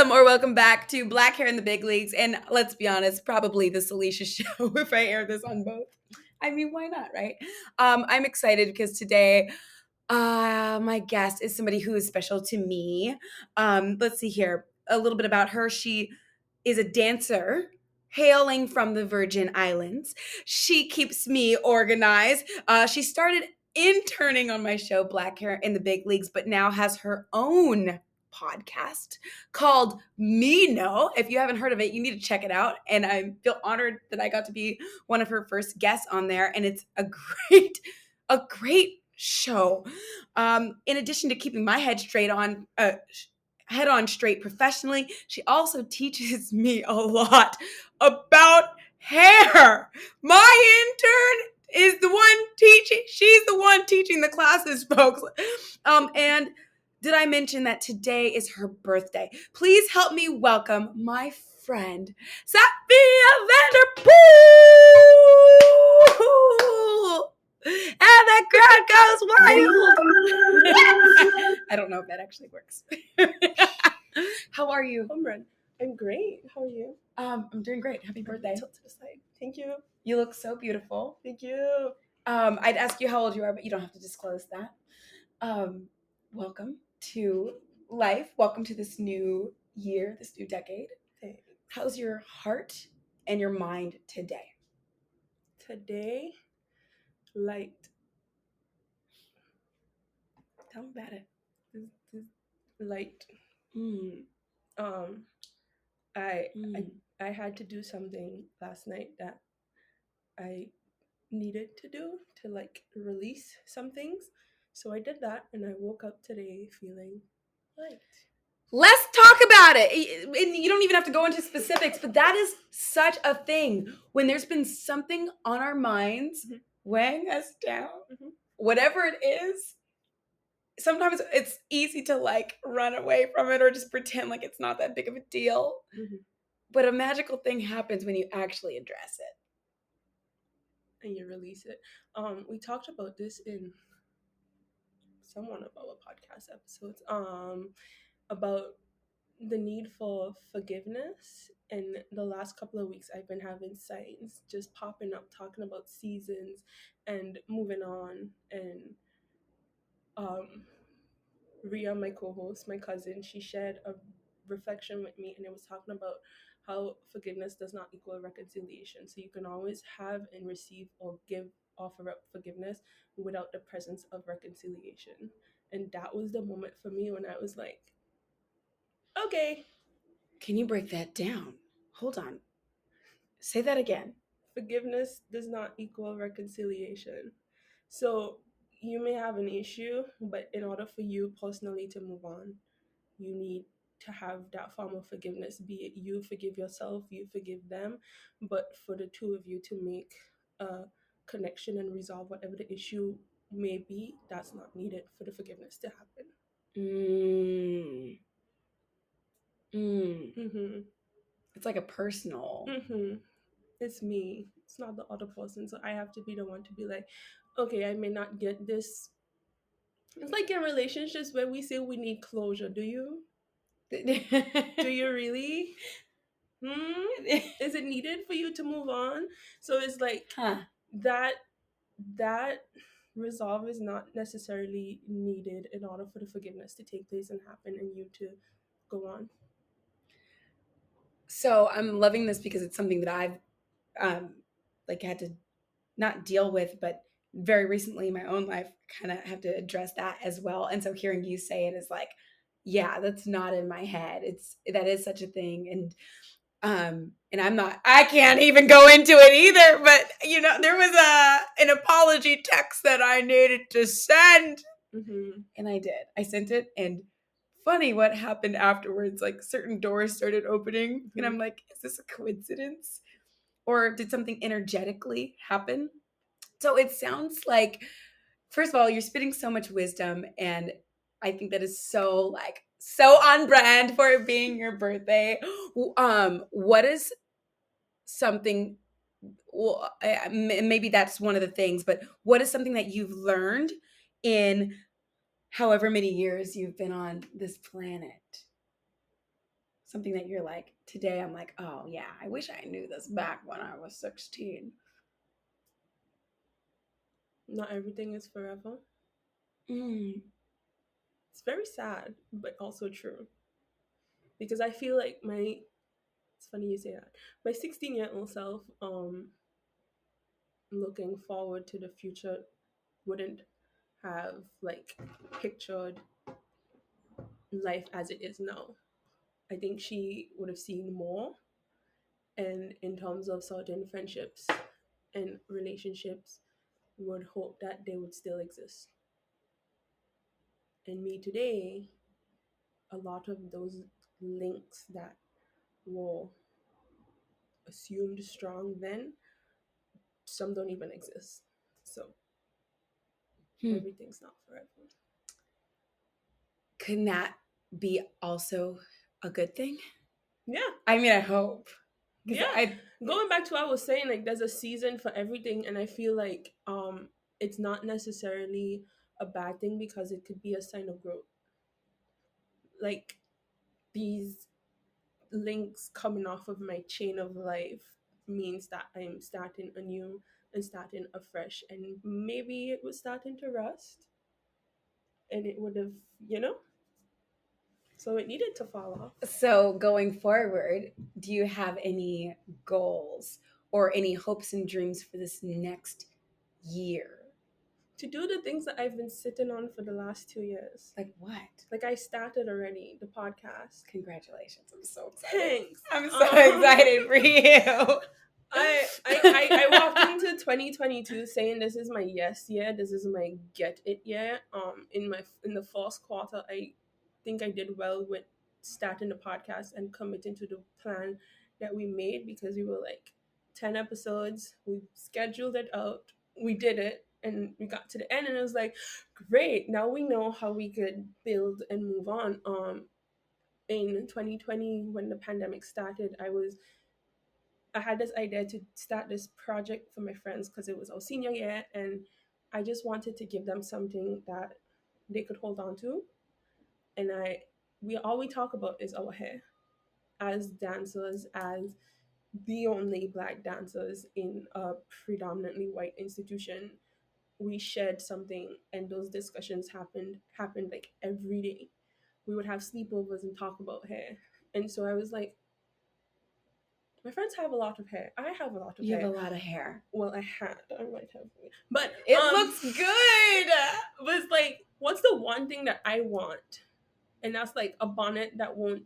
Welcome back to Black Hair in the Big Leagues. And let's be honest, probably the Salisha Show if I air this on both. I mean, why not, right? I'm excited because today my guest is somebody who is special to me. Let's see here. A little bit about her. She is a dancer hailing from the Virgin Islands. She keeps me organized. She started interning on my show, Black Hair in the Big Leagues, but now has her own podcast called Meeno. If you haven't heard of it, you need to check it out. And I feel honored that I got to be one of her first guests on there. And it's a great show. In addition to keeping my head on straight professionally, she also teaches me a lot about hair. My intern is the one teaching. She's the one teaching the classes, folks. And did I mention that today is her birthday? Please help me welcome my friend, Safiya Vanterpool. And the crowd goes wild. I don't know if that actually works. How are you? I'm great. How are you? I'm doing great. Happy birthday. Tilt to the side. Thank you. You look so beautiful. Thank you. I'd ask you how old you are, but you don't have to disclose that. Welcome to life. Welcome to this new year, this new decade. Thanks. How's your heart and your mind today? Today, light. Tell me about it. Light. I had to do something last night that I needed to do to release some things. So I did that, and I woke up today feeling light. Let's talk about it. And you don't even have to go into specifics, but that is such a thing. When there's been something on our minds weighing us down, whatever it is, sometimes it's easy to run away from it or just pretend like it's not that big of a deal. But a magical thing happens when you actually address it. And you release it. We talked about this in one of our podcast episodes, about the need for forgiveness. And the last couple of weeks I've been having signs just popping up, talking about seasons and moving on. And Ria, my co-host, my cousin, she shared a reflection with me, and it was talking about how forgiveness does not equal reconciliation. So you can always have and receive or offer up forgiveness without the presence of reconciliation. And that was the moment for me when I was like, okay. Can you break that down? Hold on. Say that again. Forgiveness does not equal reconciliation. So you may have an issue, but in order for you personally to move on, you need to have that form of forgiveness, be it you forgive yourself, you forgive them, but for the two of you to make a connection and resolve whatever the issue may be, that's not needed for the forgiveness to happen. It's like a personal. It's me. It's not the other person. So I have to be the one to be like, okay, I may not get this. It's like in relationships where we say we need closure. Do you? Do you really? Is it needed for you to move on? So it's like that resolve is not necessarily needed in order for the forgiveness to take place and happen and you to go on. So I'm loving this because it's something that I've had to not deal with, but very recently in my own life kind of have to address that as well. And so hearing you say it is like, yeah, that's not in my head. That is such a thing. And I can't even go into it either, but there was an apology text that I needed to send. And I did. I sent it, and funny what happened afterwards, certain doors started opening, and I'm like, is this a coincidence? Or did something energetically happen? So it sounds like, first of all, you're spitting so much wisdom, and I think that is so on brand for it being your birthday. What is something, well, maybe that's one of the things, but what is something that you've learned in however many years you've been on this planet? Something that you're like, today I'm like, oh yeah, I wish I knew this back when I was 16. Not everything is forever. Mm. It's very sad, but also true. Because I feel like it's funny you say that. My 16-year-old self, looking forward to the future, wouldn't have like pictured life as it is now. I think she would have seen more, and in terms of certain friendships and relationships, would hope that they would still exist. And me today, a lot of those links that were assumed strong then, some don't even exist. So everything's not forever. Couldn't that be also a good thing? Yeah. I mean, I hope. Yeah. Going back to what I was saying, like there's a season for everything, and I feel like it's not necessarily a bad thing because it could be a sign of growth. Like these links coming off of my chain of life means that I'm starting anew and starting afresh, and maybe it was starting to rust, and it would have, so it needed to fall off. So going forward, do you have any goals or any hopes and dreams for this next year? To do the things that I've been sitting on for the last 2 years. Like what? Like I started already, the podcast. Congratulations. I'm so excited. Thanks. I'm so excited for you. I walked into 2022 saying this is my yes year, this is my get it year. In the first quarter, I think I did well with starting the podcast and committing to the plan that we made, because we were like 10 episodes, we scheduled it out, we did it, and we got to the end, and it was like, great, now we know how we could build and move on. In 2020, when the pandemic started, I had this idea to start this project for my friends because it was our senior year, and I just wanted to give them something that they could hold on to. And all we talk about is our hair. As dancers, as the only Black dancers in a predominantly white institution, we shared something, and those discussions happened like every day. We would have sleepovers and talk about hair. And so I was like, my friends have a lot of hair. I have a lot of hair. You have a lot of hair. Well, I had. I might have. But it looks good. But it's like, what's the one thing that I want? And that's like a bonnet that won't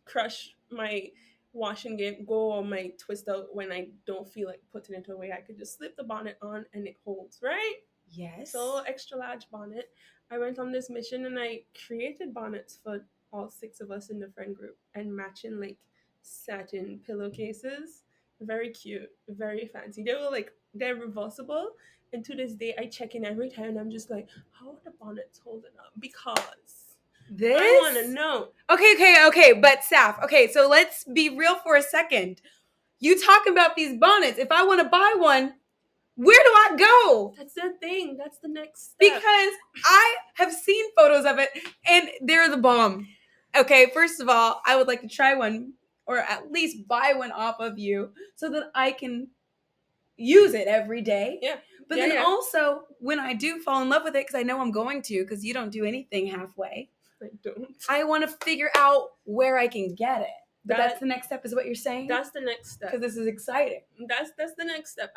crush my wash and go or my twist out when I don't feel like putting it away. I could just slip the bonnet on and it holds, right? Yes. So extra large bonnet. I went on this mission and I created bonnets for all 6 of us in the friend group, and matching like satin pillowcases. Very cute, very fancy. They're reversible, and to this day I check in every time and I'm just like, how are the bonnets holding up? Because I want to know. Okay, but Saf, okay, so let's be real for a second. You talk about these bonnets. If I want to buy one, where do I go? That's the thing. That's the next step. Because I have seen photos of it and they're the bomb. Okay, first of all, I would like to try one, or at least buy one off of you so that I can use it every day. Yeah. But then also, when I do fall in love with it, because I know I'm going to, because you don't do anything halfway. I don't. I want to figure out where I can get it. But that's the next step, is what you're saying? That's the next step. Because this is exciting. That's the next step.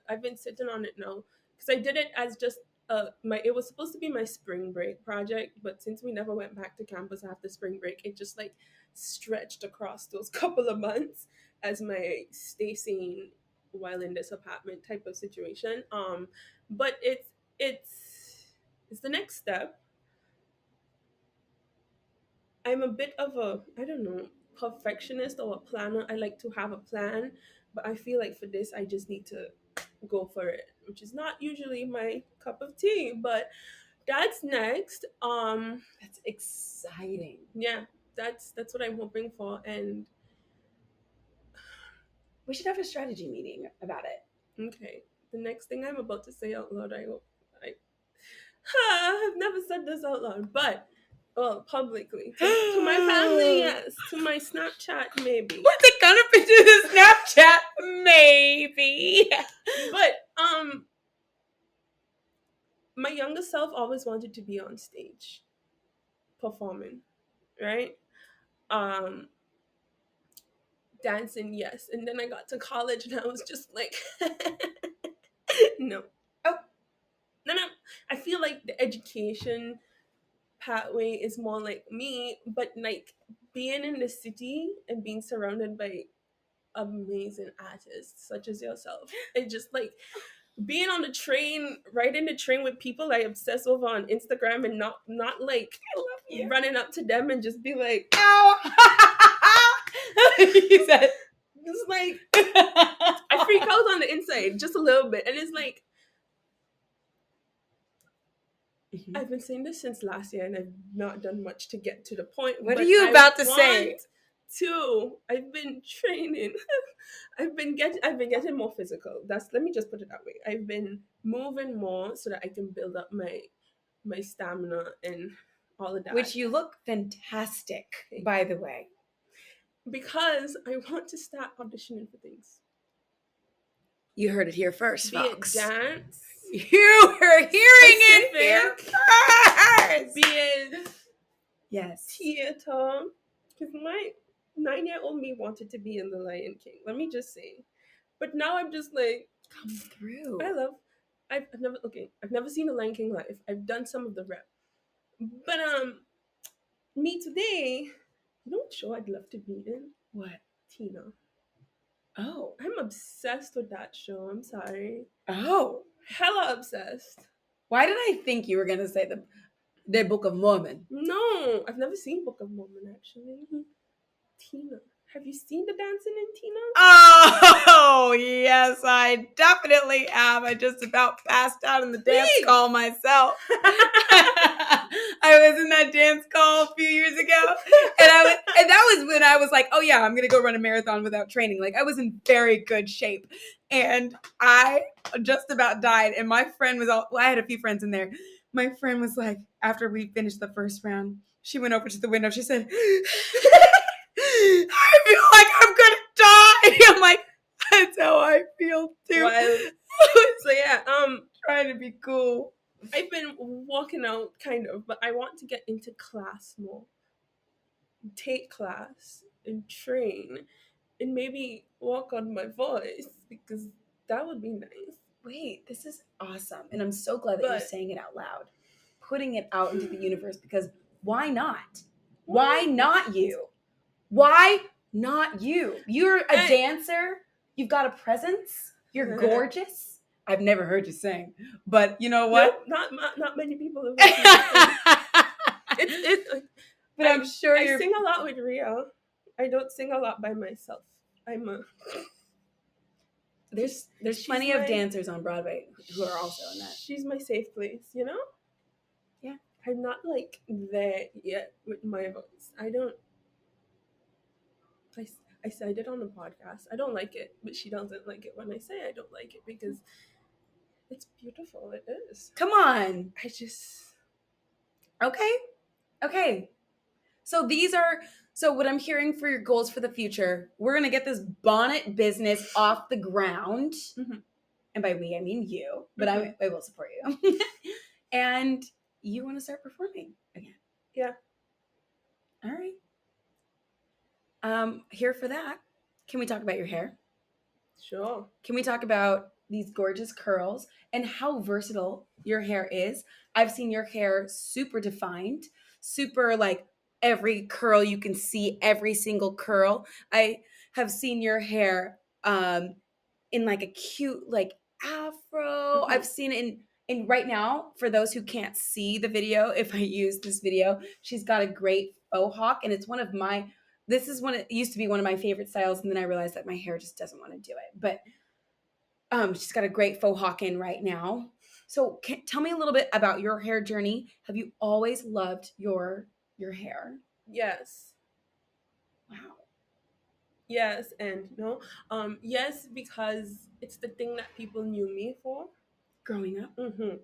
I've been sitting on it now. Because I did it as just it was supposed to be my spring break project, but since we never went back to campus after spring break, it just like stretched across those couple of months as my stay sane while in this apartment type of situation. But it's the next step. I'm a bit of a, I don't know, perfectionist or a planner. I like to have a plan, but I feel like for this I just need to go for it, which is not usually my cup of tea, but that's next. That's exciting. Yeah, that's what I'm hoping for, and we should have a strategy meeting about it. Okay, the next thing I'm about to say out loud, I've never said this out loud, but Well, publicly. To my family, yes. To my Snapchat, maybe. What's it gonna be to the Snapchat? Maybe. But my younger self always wanted to be on stage performing, right? Um Dancing, yes. And then I got to college and I was just like no. Oh. No. I feel like the education pathway is more like me, but like being in the city and being surrounded by amazing artists such as yourself, and just like being on the train, riding the train with people I obsess over on Instagram, and not like running up to them and just be like, ow. You said it's like I freak out on the inside just a little bit, and it's like I've been saying this since last year, and I've not done much to get to the point. What are you about to say? I've been training. I've been getting more physical. Let me just put it that way. I've been moving more so that I can build up my stamina and all of that. Which you look fantastic, by the way. Because I want to start auditioning for things. You heard it here first, Be folks. it dance. You are hearing it here first. Be it yes, theater. Because my 9-year-old me wanted to be in The Lion King. Let me just say. But now I'm just like, come through. I've never seen The Lion King live. I've done some of the rep. But me today, you know what show I'd love to be in? What? Tina. Oh. I'm obsessed with that show. I'm sorry. Oh. Hella obsessed. Why did I think you were going to say the Book of Mormon? No, I've never seen Book of Mormon, actually. Tina. Have you seen the dancing in Tina? Oh, yes, I definitely have. I just about passed out in the dance call myself. I was in that dance call a few years ago, and that was when I was like, oh yeah, I'm gonna go run a marathon without training. Like, I was in very good shape, and I just about died. And my friend was I had a few friends in there. My friend was like, after we finished the first round, she went over to the window. She said, I feel like I'm gonna die. I'm like, that's how I feel too. So yeah, trying to be cool. I've been walking out kind of, but I want to get into class more. Take class and train and maybe work on my voice, because that would be nice. Wait, this is awesome. And I'm so glad that you're saying it out loud. Putting it out into the universe, because why not? Why not you? Why not you? You're a dancer. You've got a presence. You're gorgeous. I've never heard you sing, but you know what? Nope, not many people have heard me sing. But I'm sure I sing a lot with Ria. I don't sing a lot by myself. There's plenty of dancers on Broadway who are also in that. She's my safe place, you know? Yeah. I'm not like there yet with my voice. I said it on the podcast. I don't like it, but she doesn't like it when I say I don't like it, because it's beautiful. It is. Come on. Okay. So what I'm hearing for your goals for the future, we're going to get this bonnet business off the ground. Mm-hmm. And by we, I mean you, but I will support you. And you want to start performing again. Yeah. All right. Here for that. Can we talk about your hair? Sure. Can we talk about these gorgeous curls and how versatile your hair is? I've seen your hair super defined, super like every curl you can see, every single curl. I have seen your hair in like a cute like afro. Mm-hmm. I've seen it in right now, for those who can't see the video, if I use this video, she's got a great faux hawk, and it's it used to be one of my favorite styles, and then I realized that my hair just doesn't want to do it. But she's got a great faux hawk in right now. So tell me a little bit about your hair journey. Have you always loved your hair? Yes. Wow. Yes and no. Yes, because it's the thing that people knew me for. Growing up? Mm-hmm.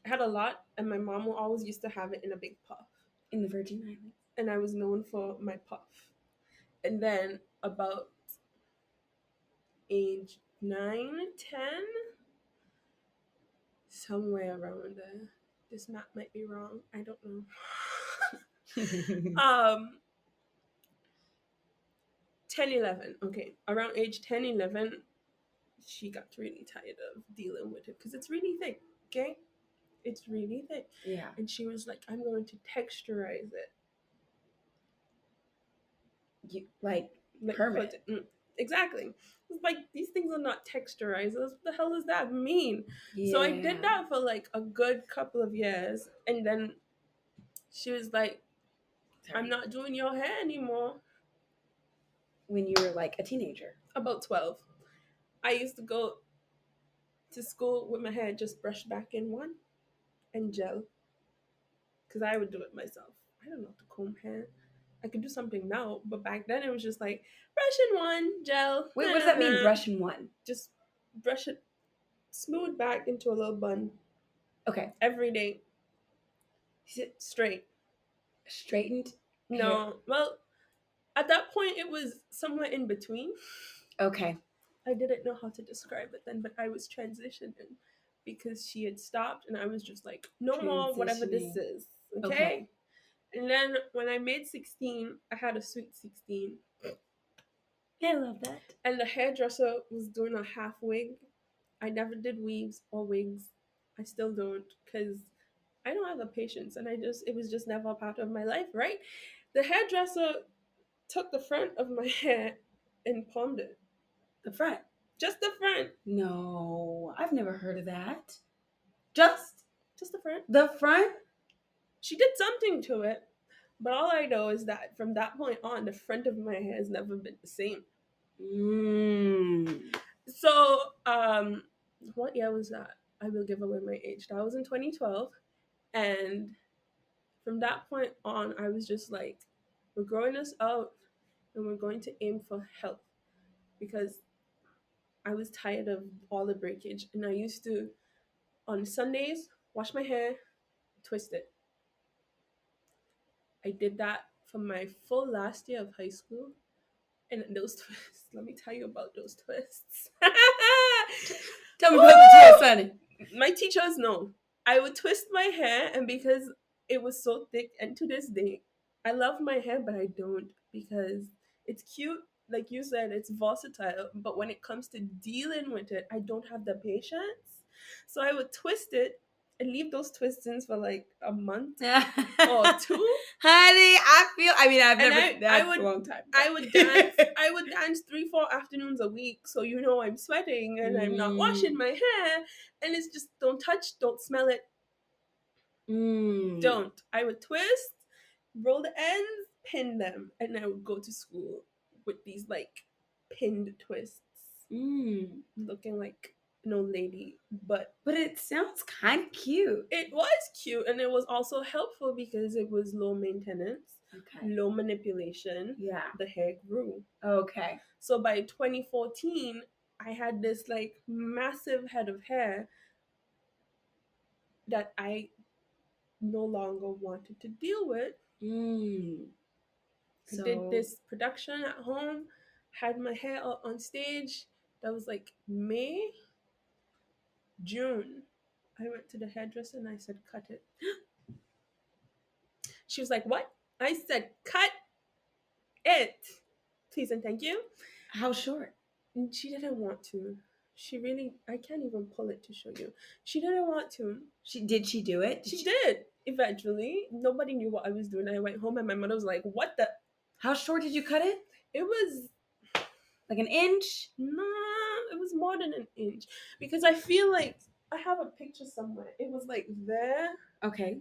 I had a lot, and my mom always used to have it in a big puff. In the Virgin Islands. And I was known for my puff. And then about age 9, 10, somewhere around there. This map might be wrong. I don't know. 10, 11. Okay. Around age 10, 11, she got really tired of dealing with it because it's really thick. Okay. It's really thick. Yeah. And she was like, I'm going to texturize it. You, like permanent. Exactly. It's like, these things are not texturizers. What the hell does that mean? Yeah. So I did that for like a good couple of years. And then she was like, I'm not doing your hair anymore. When you were like a teenager? About 12. I used to go to school with my hair just brushed back in one and gel. Because I would do it myself. I don't know how to comb hair. I could do something now, but back then it was just like brush in one, gel. Wait, what does that mean, brush in one? Just brush it smooth back into a little bun. Okay. Every day. Sit straight. Straightened? No. Hair. Well, at that point it was somewhere in between. Okay. I didn't know how to describe it then, but I was transitioning because she had stopped and I was just like, no more whatever this is. Okay? And then when I made 16, I had a sweet 16. Yeah, I love that. And the hairdresser was doing a half wig. I never did weaves or wigs. I still don't because I don't have the patience and it was just never a part of my life, right? The hairdresser took the front of my hair and palmed it. The front? Just the front. No, I've never heard of that. Just the front. The front? She did something to it, but all I know is that from that point on, the front of my hair has never been the same. So, what year was that? I will give away my age. That was in 2012, and from that point on, I was just like, we're growing this out, and we're going to aim for health, because I was tired of all the breakage, and I used to, on Sundays, wash my hair, twist it. I did that for my full last year of high school. And those twists, let me tell you about those twists. Tell me about the twists, honey. My teachers know. I would twist my hair, and because it was so thick, and to this day, I love my hair, but I don't, because it's cute. Like you said, it's versatile. But when it comes to dealing with it, I don't have the patience. So I would twist it and leave those twistings for like a month or two. Honey, I've never danced a long time. I would dance 3-4 afternoons a week, so you know I'm sweating and I'm not washing my hair, and it's just don't touch, don't smell it. Don't. I would twist, roll the ends, pin them, and I would go to school with these like pinned twists. Looking like an old lady, but it sounds kind of cute. It was cute, and it was also helpful because it was low maintenance, low manipulation. Yeah, the hair grew. Okay. So by 2014, I had this like massive head of hair that I no longer wanted to deal with. So I did this production at home, had my hair out on stage. That was like May, June. I went to the hairdresser and I said, cut it. She was like, what? I said, cut it. Please and thank you. How short? And she didn't want to. She really, I can't even pull it to show you. She didn't want to. Did she do it? She did. Eventually. Nobody knew what I was doing. I went home and my mother was like, what the? How short did you cut it? It was like an inch? Nah, it was more than an inch. Because I feel like I have a picture somewhere. It was like there. Okay.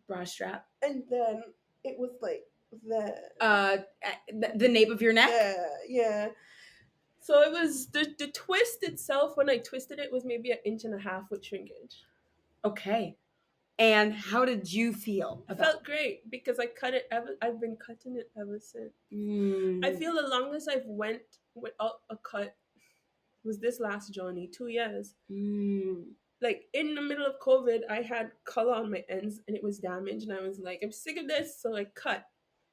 Bra strap. And then it was like there. The nape of your neck? Yeah. So it was the twist itself. When I twisted it, was maybe 1.5 inches with shrinkage. Okay. And how did you feel? I felt great because I cut it. I've been cutting it ever since. I feel the longest I've went without a cut was this last journey, 2 years. like in the middle of COVID, I had color on my ends and it was damaged, and I was like, I'm sick of this, so I cut.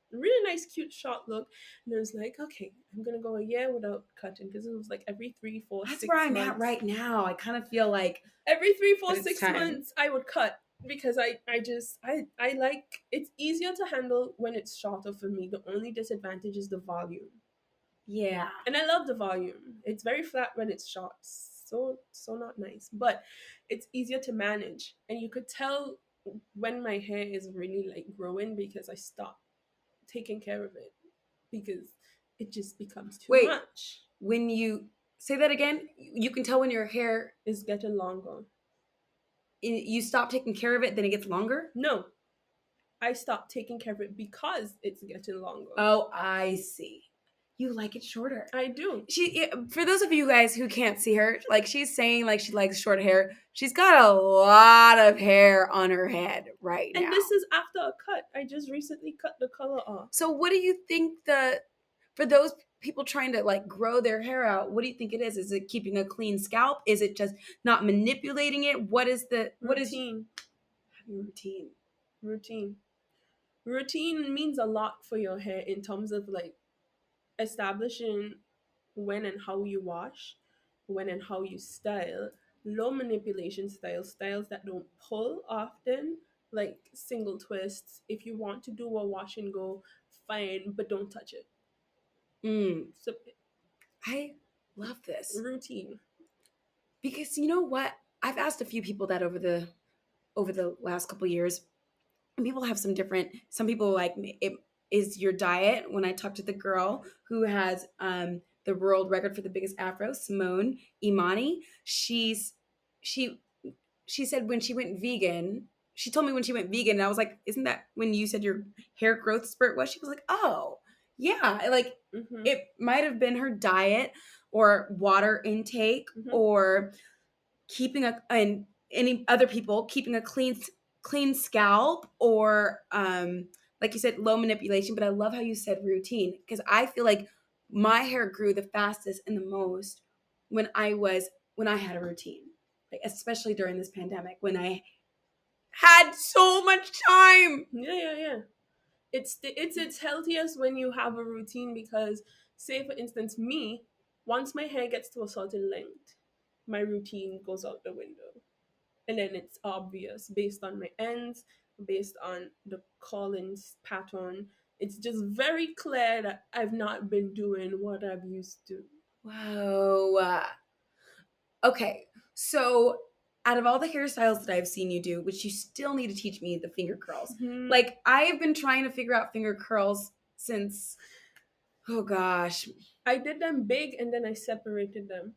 Really nice, cute, short look, and I was like, okay, I'm gonna go a year without cutting because it was like every 3, 4, That's 6 where I'm months. at right now. I kind of feel like Every 3, 4, but it's 6 time. months I would cut because I like, it's easier to handle when it's shorter for me. The only disadvantage is the volume. Yeah. And I love the volume. It's very flat when it's short. So not nice. But it's easier to manage. And you could tell when my hair is really like growing because I stop taking care of it because it just becomes too Wait, much. when you say that again, you can tell when your hair It's getting longer. you stop taking care of it, then it gets longer? No. I stopped taking care of it because it's getting longer. Oh, I see. You like it shorter. I do. For those of you guys who can't see her, like she's saying like she likes short hair. She's got a lot of hair on her head right now. And this is after a cut. I just recently cut the color off. So what do you think for those people trying to like grow their hair out, what do you think it is? Is it keeping a clean scalp? Is it just not manipulating it? What is routine? Routine means a lot for your hair in terms of like establishing when and how you wash, when and how you style. Low manipulation styles that don't pull often, like single twists. If you want to do a wash and go, fine, but don't touch it. So I love this routine, because you know what? I've asked a few people that over the last couple years, and people have some people like it is your diet. When I talked to the girl who has the world record for the biggest afro, Simone Imani, she said when she went vegan, she told me when she went vegan, and I was like, isn't that when you said your hair growth spurt was? She was like, oh yeah, like it might have been her diet or water intake or keeping and any other people keeping a clean scalp or like you said, low manipulation. But I love how you said routine, because I feel like my hair grew the fastest and the most when I had a routine, like especially during this pandemic when I had so much time. Yeah. It's healthiest when you have a routine because, say for instance, me, once my hair gets to a certain length, my routine goes out the window. And then it's obvious based on my ends, based on the Collins pattern. It's just very clear that I've not been doing what I've used to. Whoa. Okay, so out of all the hairstyles that I've seen you do, which you still need to teach me the finger curls. Like I have been trying to figure out finger curls since, oh gosh. I did them big and then I separated them.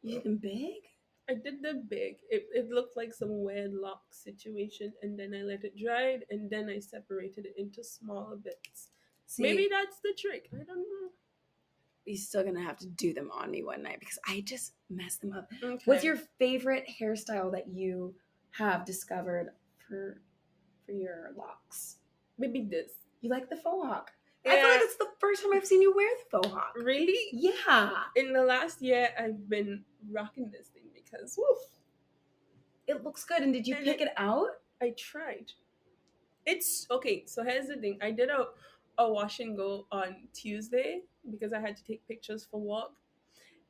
You did them big? I did them big. It looked like some weird lock situation, and then I let it dry, and then I separated it into smaller bits. See, maybe that's the trick. I don't know. You're still gonna have to do them on me one night because I just messed them up. Okay. What's your favorite hairstyle that you have discovered for your locks? Maybe this. You like the faux hawk? Yeah. I feel like it's the first time I've seen you wear the faux hawk. Really? Yeah. In the last year, I've been rocking this thing because woof, it looks good. And did you pick it out? I tried. It's okay. So here's the thing. I did a wash and go on Tuesday because I had to take pictures for work,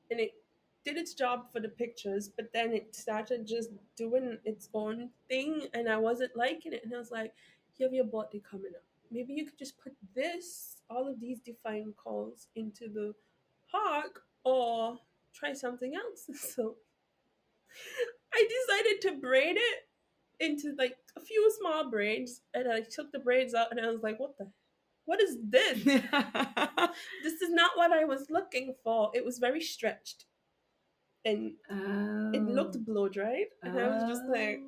and it did its job for the pictures, but then it started just doing its own thing, and I wasn't liking it. And I was like, you have your birthday coming up. Maybe you could just put all of these defined curls into the hawk, or try something else. So I decided to braid it into like a few small braids, and I took the braids out, and I was like, what is this? This is not what I was looking for. It was very stretched, and it looked blow dried, and I was just like,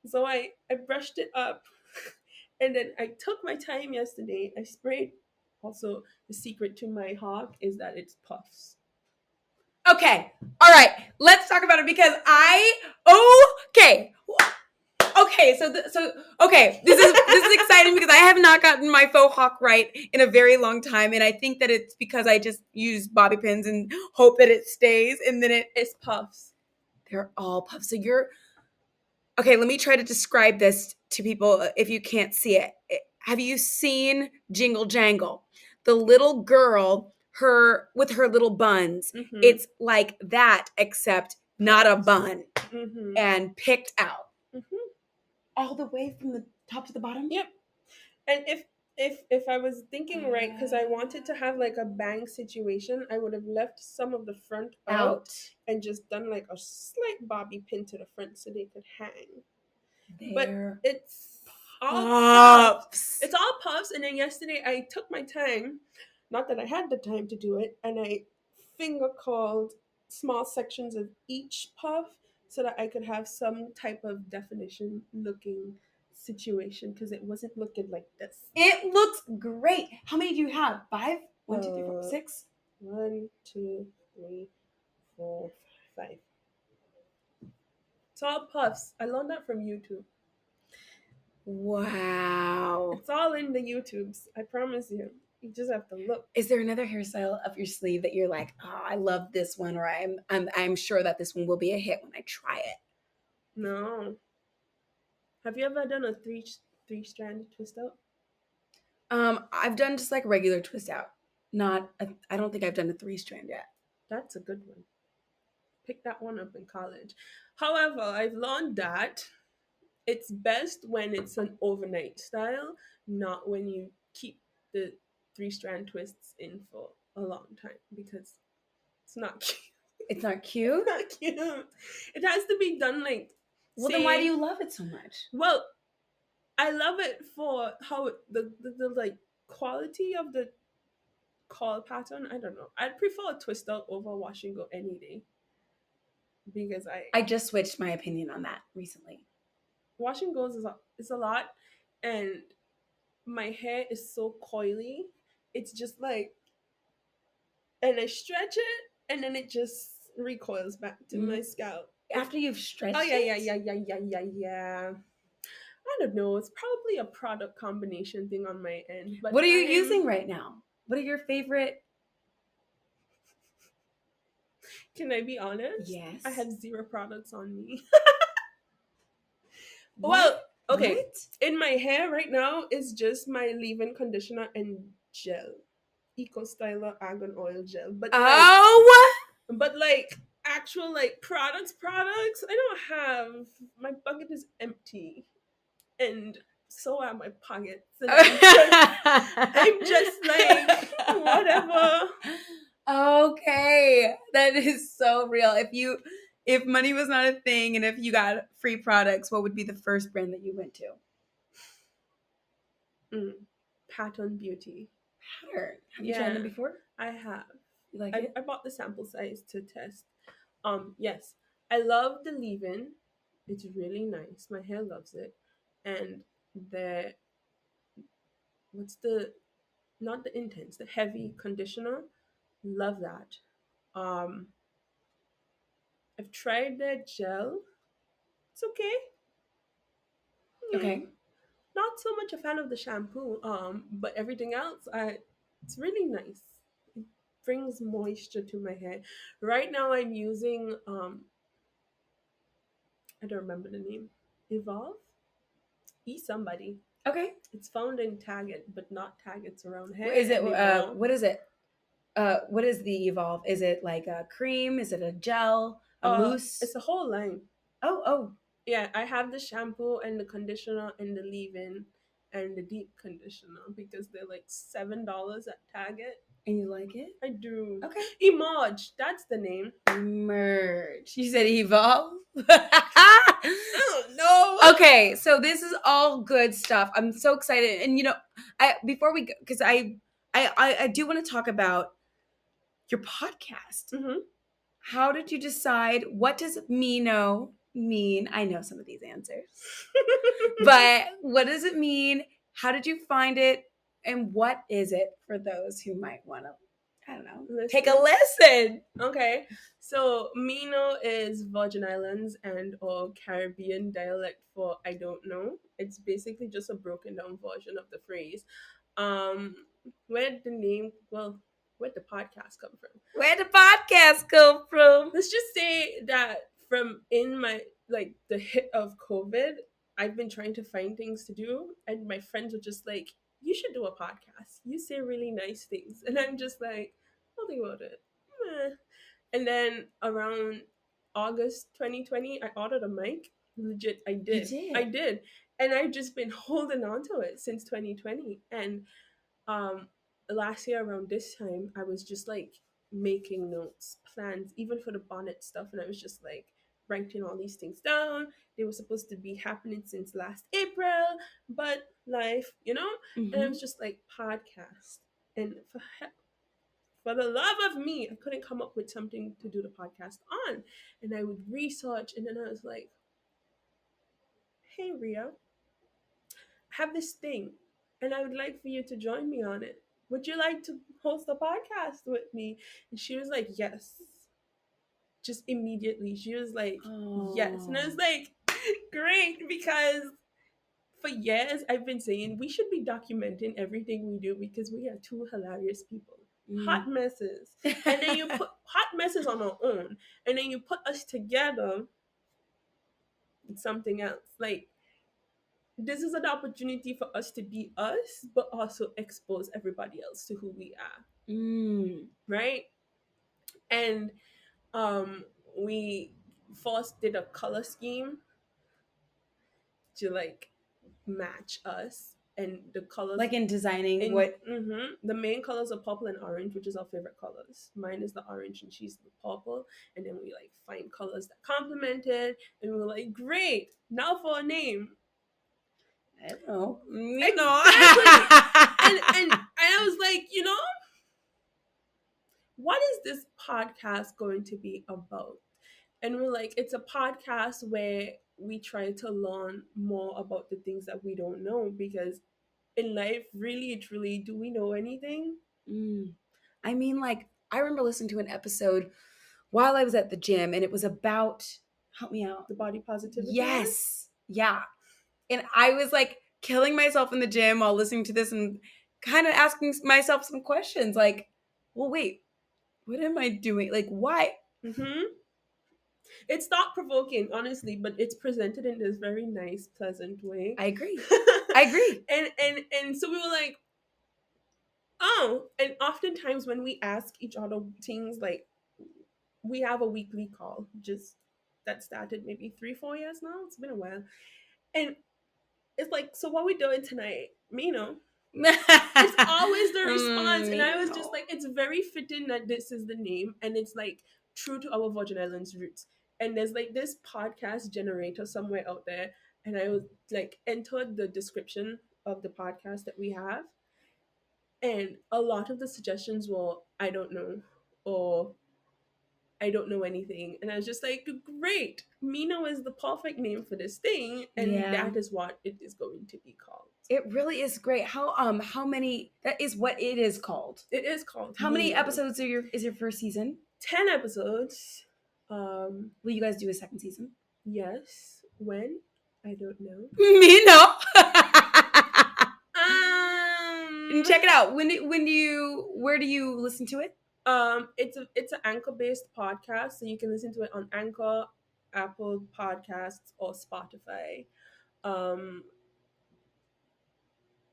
so I brushed it up. And then I took my time yesterday. I sprayed. Also, the secret to my hawk is that it's puffs. Okay. All right. Let's talk about it because okay. Okay, this is exciting because I have not gotten my faux hawk right in a very long time, and I think that it's because I just use bobby pins and hope that it stays, and then It's puffs. they're all puffs. So okay. Let me try to describe this to people if you can't see it. Have you seen Jingle Jangle? The little girl, with her little buns. Mm-hmm. It's like that, except not a bun, Mm-hmm. and picked out. Mm-hmm. All the way from the top to the bottom? Yep. And if I was thinking right, because I wanted to have like a bang situation, I would have left some of the front out and just done like a slight bobby pin to the front so they could hang. But it's all puffs. It's all puffs. And then yesterday I took my time, not that I had the time to do it, and I finger called small sections of each puff so that I could have some type of definition looking situation, because it wasn't looking like this. It looks great. How many do you have? 5? 1, 2, 3, 4, 6? 1, 2, 3, 4, 5. It's all puffs. I learned that from YouTube. Wow. It's all in the YouTubes. I promise you. You just have to look. Is there another hairstyle up your sleeve that you're like, oh, I love this one, or I'm sure that this one will be a hit when I try it? No. Have you ever done a three-strand twist out? I've done just like regular twist out. I don't think I've done a 3-strand yet. That's a good one. Pick that one up in college. However, I've learned that it's best when it's an overnight style, not when you keep the 3-strand twists in for a long time, because it's not cute. It's not cute? Not cute. It has to be done like... Well, then why do you love it so much? Well, I love it for how the like quality of the call pattern. I don't know. I'd prefer a twist out over wash and go any day, because I just switched my opinion on that recently. Wash and goes is a lot, and my hair is so coily. It's just like, and I stretch it, and then it just recoils back to my scalp. After you've stretched it? Oh, yeah. I don't know. It's probably a product combination thing on my end. But what are you using right now? What are your favorite? Can I be honest? Yes. I have 0 products on me. What? Well, okay. What? In my hair right now is just my leave-in conditioner and gel. Eco Styler Argan Oil Gel. But like actual like products, I don't have. My bucket is empty. And so are my pockets. And I'm just like, whatever. Okay. That is so real. If money was not a thing and if you got free products, what would be the first brand that you went to? Pattern Beauty. Pattern. Have you tried them before? I have. You like it? I bought the sample size to test. Yes. I love the leave-in. It's really nice. My hair loves it. And not the intense, the heavy conditioner. Love that. I've tried their gel. It's okay. Okay. Not so much a fan of the shampoo. But everything else, it's really nice. It brings moisture to my hair. Right now, I'm using I don't remember the name. Evolve. Somebody. Okay. It's found in Target, but not Target's around here. Is it? What is it? What is the Evolve? Is it like a cream? Is it a gel? A mousse? It's a whole line. Oh. Yeah, I have the shampoo and the conditioner and the leave-in and the deep conditioner because they're like $7 at Target. And you like it? I do. Okay. Emerge, that's the name. Emerge. You said Evolve? Oh no. Okay, so this is all good stuff. I'm so excited. And before we go, because I do want to talk about your podcast. Mm-hmm. How did you decide? What does Meeno mean? I know some of these answers. But what does it mean? How did you find it? And what is it for those who might want to I don't know. Listen. Take a listen. Okay. So Meeno is Virgin Islands and or Caribbean dialect for I don't know. It's basically just a broken down version of the phrase. Um, where'd the podcast come from? Where'd the podcast come from? Let's just say that from in my like the hit of COVID, I've been trying to find things to do, and my friends were just like, "You should do a podcast. You say really nice things," and I'm just like, "I'll think about it." Meh. And then around August 2020, I ordered a mic. Legit, I did. You did? I did, and I've just been holding on to it since 2020. And um, last year around this time, I was just like making notes, plans, even for the bonnet stuff, and I was just like writing all these things down. They were supposed to be happening since last April, but life, Mm-hmm. and I was just like podcast. And for the love of me, I couldn't come up with something to do the podcast on. And I would research, and then I was like, hey, Ria, I have this thing, and I would like for you to join me on it. Would you like to host a podcast with me? And she was like, yes. Just immediately. She was like, yes. And I was like, great, because for years I've been saying we should be documenting everything we do because we are two hilarious people. Hot messes. And then you put hot messes on our own, and then you put us together. It's something else. Like, this is an opportunity for us to be us, but also expose everybody else to who we are. Right? And we first did a color scheme to like match us, and the colors, like in designing what the main colors are purple and orange, which is our favorite colors. Mine is the orange and she's the purple, and then we like find colors that complemented, and we were like, great, now for a name. I don't know. Exactly. and I was like, what is this podcast going to be about? And we're like, it's a podcast where we try to learn more about the things that we don't know, because in life, really, truly, do we know anything? I mean, like, I remember listening to an episode while I was at the gym, and it was about, help me out, the body positivity. Yes. Yeah. And I was like killing myself in the gym while listening to this and kind of asking myself some questions like, well, wait, what am I doing? Like, why? It's thought provoking, honestly, but it's presented in this very nice, pleasant way. I agree. I agree. And so we were like, oh, and oftentimes when we ask each other things, like, we have a weekly call, just that started maybe 3-4 years now. It's been a while. And it's like, so what we doing tonight? Meeno. It's always the response. And I was just like, it's very fitting that this is the name, and it's like true to our Virgin Islands roots. And there's like this podcast generator somewhere out there, and I was like entered the description of the podcast that we have, and a lot of the suggestions were I don't know, or I don't know anything. And I was just like, great, Meeno is the perfect name for this thing, and that is what it is going to be called. It really is great. How many, that is what it is called. It is called How many episodes is your first season? 10 episodes. Will you guys do a second season? Yes. When? I don't know. Meeno. And check it out. Where do you listen to it? It's an Anchor-based podcast, so you can listen to it on Anchor, Apple Podcasts, or Spotify.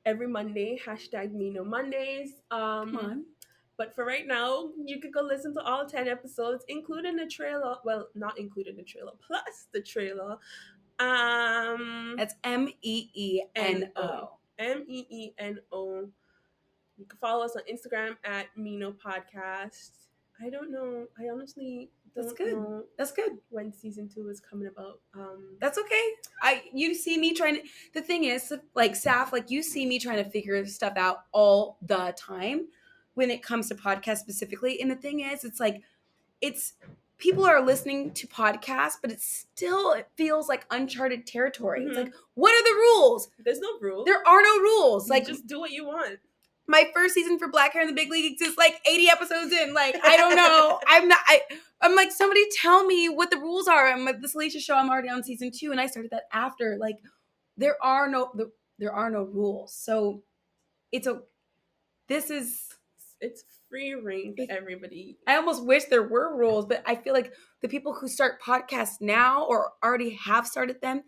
Every Monday, #Meeno Mondays. Come on. But for right now, you could go listen to all 10 episodes, including the trailer. Well, not including the trailer, plus the trailer. That's MEENO. MEENO. You can follow us on Instagram at Meeno Podcast. I don't know. I honestly don't know. That's good. When season 2 is coming about. That's okay. You see me trying to. The thing is, like Saf, like you see me trying to figure stuff out all the time when it comes to podcasts specifically. And the thing is, it's like people are listening to podcasts, but it feels like uncharted territory. It's like, what are the rules? There's no rules. There are no rules. Like, just do what you want. my first season for Black Hair in the Big Leagues is like 80 episodes in. Like, I don't know. I'm like, somebody tell me what the rules are. I'm like, the Salisha Show, I'm already on season 2, and I started that after. Like, there are no rules. So it's free reign for everybody. I almost wish there were rules, but I feel like the people who start podcasts now or already have started them,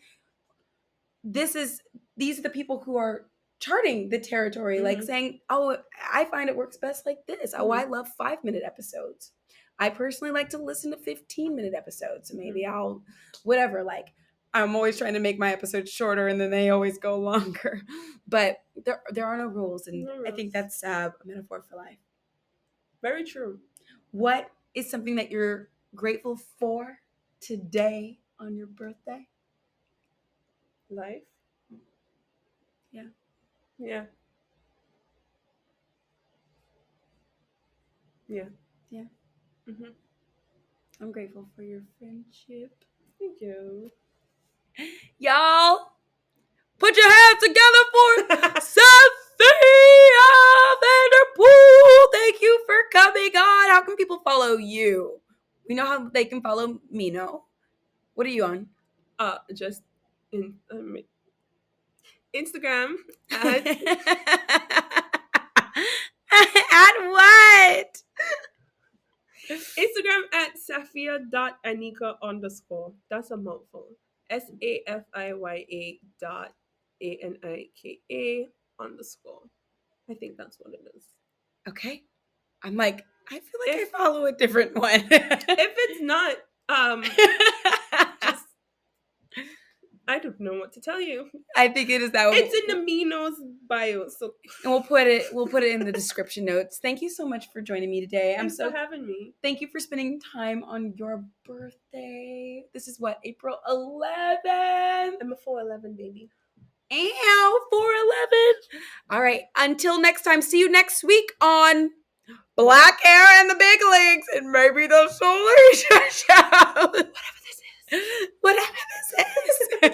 these are the people who are charting the territory, like saying, oh, I find it works best like this. Oh, I love 5-minute episodes. I personally like to listen to 15-minute episodes. So maybe I'll, whatever, like, I'm always trying to make my episodes shorter and then they always go longer. But there are no rules. And I think that's a metaphor for life. Very true. What is something that you're grateful for today on your birthday? Life. Yeah. Yeah. Yeah. Yeah. Mm-hmm. I'm grateful for your friendship. Thank you. Y'all, put your hands together for Safiya Vanterpool. Thank you for coming on. How can people follow you? We know how they can follow Meeno. What are you on? Just in Instagram at at what? Instagram at Safiya.Anika_. That's a mouthful. SAFIYA.ANIKA_. I think that's what it is. Okay. I'm like, I feel like I follow a different one. If it's not, just, I don't know what to tell you. I think it is that one. It's in the Meeno's bio, so and we'll put it in the description notes. Thank you so much for joining me today. Thanks for having me. Thank you for spending time on your birthday. This is what, April 11th? I'm a 411 baby. Ow, 411. All right, until next time, see you next week on Black Hair in the Big Leagues and maybe the Salisha Show. Whatever this is.